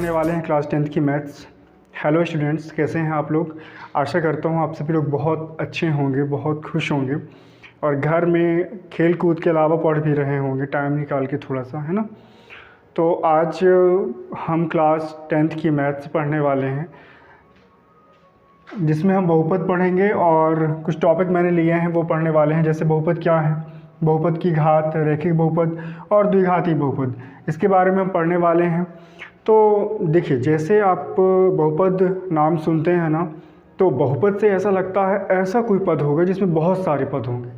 पढ़ने वाले हैं क्लास 10th की मैथ्स। हेलो स्टूडेंट्स, कैसे हैं आप लोग। आशा करता हूँ आप सभी लोग बहुत अच्छे होंगे, बहुत खुश होंगे और घर में खेल कूद के अलावा पढ़ भी रहे होंगे टाइम निकाल के थोड़ा सा, है ना। तो आज हम क्लास 10th की मैथ्स पढ़ने वाले हैं जिसमें हम बहुपद पढ़ेंगे और कुछ टॉपिक मैंने लिए हैं वो पढ़ने वाले हैं। जैसे बहुपद क्या है, बहुपद की घात, रैखिक बहुपद और द्विघाती बहुपद, इसके बारे में हम पढ़ने वाले हैं। तो देखिए, जैसे आप बहुपद नाम सुनते हैं ना, तो बहुपद से ऐसा लगता है ऐसा कोई पद होगा जिसमें बहुत सारे पद होंगे,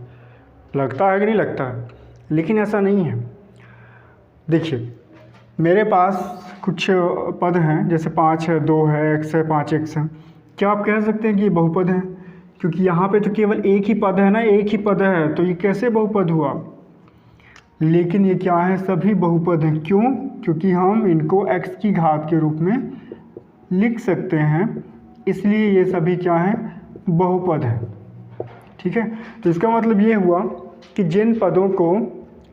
लगता है कि नहीं लगता है, लेकिन ऐसा नहीं है। देखिए, मेरे पास कुछ पद हैं, जैसे 5 है, 2 है, x है, 5x है। क्या आप कह सकते हैं कि ये बहुपद है? क्योंकि यहाँ पे तो केवल एक ही पद है ना, एक ही पद है, तो ये कैसे बहुपद हुआ? लेकिन ये क्या है, सभी बहुपद हैं। क्यों? क्योंकि हम इनको x की घात के रूप में लिख सकते हैं, इसलिए ये सभी क्या हैं, बहुपद हैं। ठीक है, तो इसका मतलब ये हुआ कि जिन पदों को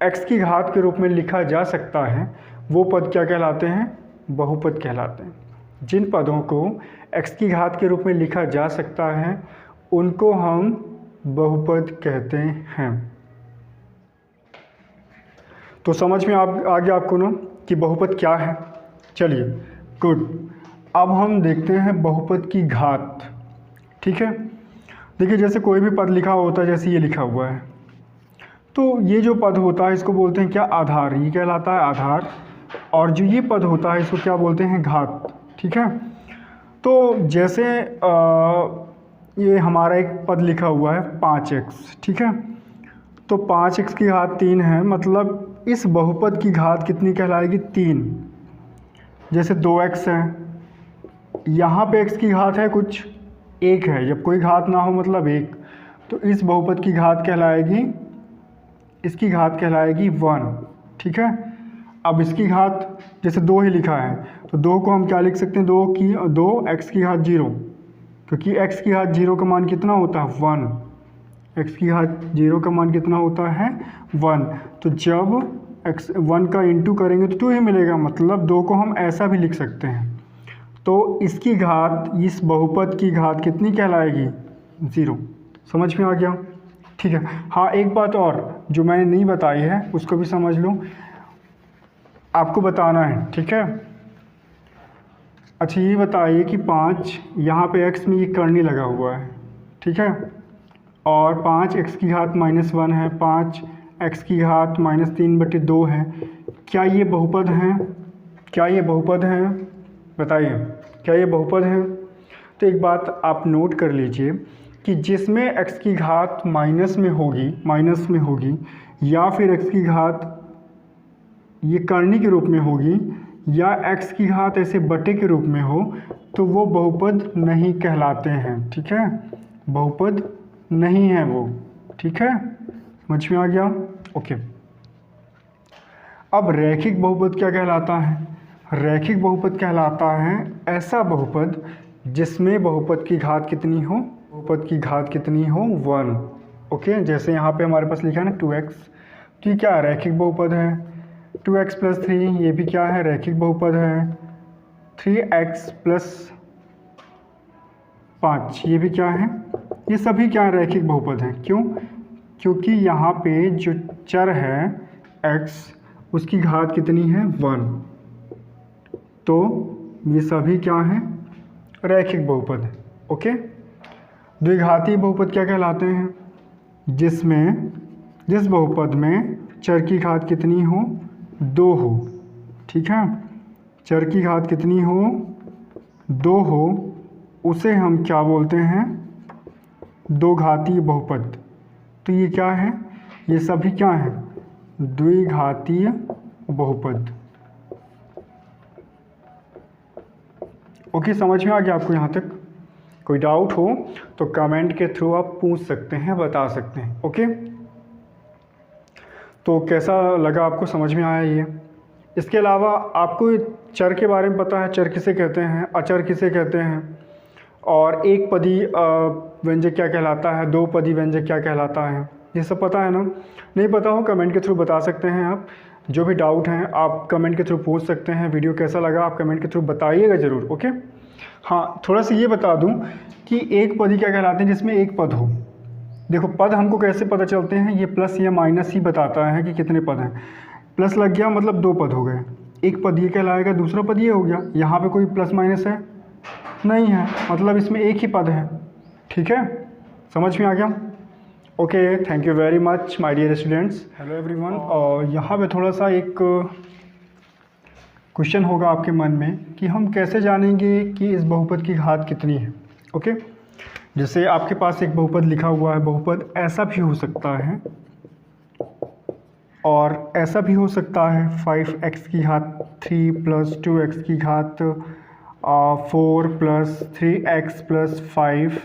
x की घात के रूप में लिखा जा सकता है वो पद क्या कहलाते हैं, बहुपद कहलाते हैं। जिन पदों को x की घात के रूप में लिखा जा सकता है उनको हम बहुपद कहते हैं। तो समझ में आ गया आपको ना कि बहुपद क्या है। चलिए, गुड। अब हम देखते हैं बहुपद की घात। ठीक है, देखिए जैसे कोई भी पद लिखा होता है, जैसे ये लिखा हुआ है, तो ये जो पद होता है इसको बोलते हैं क्या, आधार। ये कहलाता है आधार। और जो ये पद होता है इसको क्या बोलते हैं, घात। ठीक है, तो जैसे ये हमारा एक पद लिखा हुआ है 5x। ठीक है, तो 5x की घात 3 है, मतलब इस बहुपद की घात कितनी कहलाएगी, 3। जैसे 2x है, यहाँ पे x की घात है कुछ 1 है, जब कोई घात ना हो मतलब 1, तो इस बहुपद की घात कहलाएगी, इसकी घात कहलाएगी 1। ठीक है, अब इसकी घात जैसे 2 ही लिखा है, तो 2 को हम क्या लिख सकते हैं, 2x की घात 0, क्योंकि x की घात 0 का मान कितना होता है, 1। x की घात 0 का मान कितना होता है, 1। तो जब x 1 का इंटू करेंगे तो 2 ही मिलेगा, मतलब 2 को हम ऐसा भी लिख सकते हैं। तो इसकी घात, इस बहुपद की घात कितनी कहलाएगी, 0। समझ में आ गया? ठीक है। हाँ, एक बात और जो मैंने नहीं बताई है उसको भी समझ लो, आपको बताना है। ठीक है, अच्छा ये बताइए कि 5 यहाँ पे x में ये करनी लगा हुआ है, ठीक है, और 5x की घात -1 है, 5x की घात -3/2 है। क्या ये बहुपद हैं? क्या ये बहुपद हैं? बताइए, क्या ये बहुपद हैं? तो एक बात आप नोट कर लीजिए कि जिसमें x की घात माइनस में होगी या फिर x की घात ये करनी के रूप में होगी या x की घात ऐसे बटे के रूप में हो, तो वो बहुपद नहीं कहलाते हैं। ठीक है, बहुपद नहीं है वो। ठीक है, समझ में आ गया? ओके। अब रैखिक बहुपद क्या कहलाता है? रैखिक बहुपद कहलाता है ऐसा बहुपद जिसमें बहुपद की घात कितनी हो, बहुपद की घात कितनी हो, 1। ओके, जैसे यहाँ पे हमारे पास लिखा है ना 2x, तो ये क्या रैखिक बहुपद है। 2x + 3 ये भी क्या है, रैखिक बहुपद है। 3x + 5 ये भी क्या है, ये सभी क्या है, रैखिक बहुपद हैं। क्यों? क्योंकि यहाँ पे जो चर है x, उसकी घात कितनी है, 1। तो ये सभी क्या हैं, रैखिक बहुपद है। ओके। द्विघाती बहुपद क्या कहलाते हैं? जिस बहुपद में चर की घात कितनी हो, 2 हो। ठीक है, चर की घात कितनी हो, 2 हो, उसे हम क्या बोलते हैं, दो घातीय बहुपद। तो ये क्या है, ये सभी क्या हैं, द्विघातीय बहुपद। ओके, समझ में आ गया आपको यहाँ तक? कोई डाउट हो तो कमेंट के थ्रू आप पूछ सकते हैं, बता सकते हैं। ओके, तो कैसा लगा आपको, समझ में आया ये? इसके अलावा आपको चर के बारे में पता है, चर किसे कहते हैं, अचर किसे कहते हैं, और एक पदी व्यंजक क्या कहलाता है, 2 पदी व्यंजक क्या कहलाता है, ये सब पता है ना? नहीं पता हो कमेंट के थ्रू बता सकते हैं आप। जो भी डाउट हैं आप कमेंट के थ्रू पूछ सकते हैं। वीडियो कैसा लगा आप कमेंट के थ्रू बताइएगा ज़रूर। ओके, हाँ थोड़ा सा ये बता दूं कि एक पद ही क्या कहलाते हैं जिसमें एक पद हो। देखो पद हमको कैसे पता चलते हैं, ये प्लस या माइनस ही बताता है कि कितने पद हैं। प्लस लग गया मतलब 2 पद हो गए, एक पद ये कहलाएगा, दूसरा पद ये हो गया। यहाँ पे कोई प्लस माइनस है नहीं है, मतलब इसमें एक ही पद है। ठीक है, समझ में आ गया? Okay, thank you very much my dear students. Hello everyone. और यहाँ पे थोड़ा सा एक क्वेश्चन होगा आपके मन में कि हम कैसे जानेंगे कि इस बहुपद की घात कितनी है। ओके, जैसे आपके पास एक बहुपद लिखा हुआ है, बहुपद ऐसा भी हो सकता है और ऐसा भी हो सकता है 5x की घात 3 + 2x की घात 4 + 3x + 5,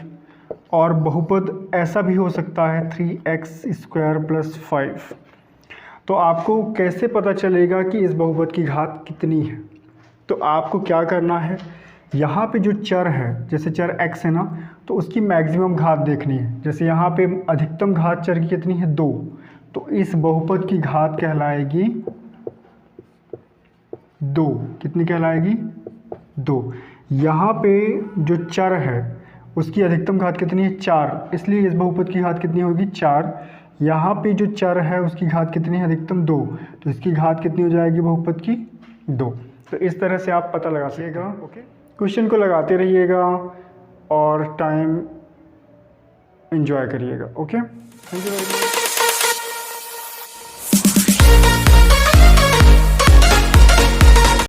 और बहुपद ऐसा भी हो सकता है 3x² + 5। तो आपको कैसे पता चलेगा कि इस बहुपद की घात कितनी है? तो आपको क्या करना है, यहाँ पे जो चर है, जैसे चर x है ना, तो उसकी मैक्सिमम घात देखनी है। जैसे यहाँ पे अधिकतम घात चर की कितनी है 2, तो इस बहुपद की घात कहलाएगी 2। कितनी कहलाएगी? 2। यहाँ पे जो चर है उसकी अधिकतम घात कितनी है 4, इसलिए इस बहुपद की घात कितनी होगी 4। यहाँ पे जो चर है उसकी घात कितनी है अधिकतम 2, तो इसकी घात कितनी हो जाएगी बहुपद की 2। तो इस तरह से आप पता लगा सकेगा। ओके, क्वेश्चन को लगाते रहिएगा और टाइम एंजॉय करिएगा। Okay, thank you very much.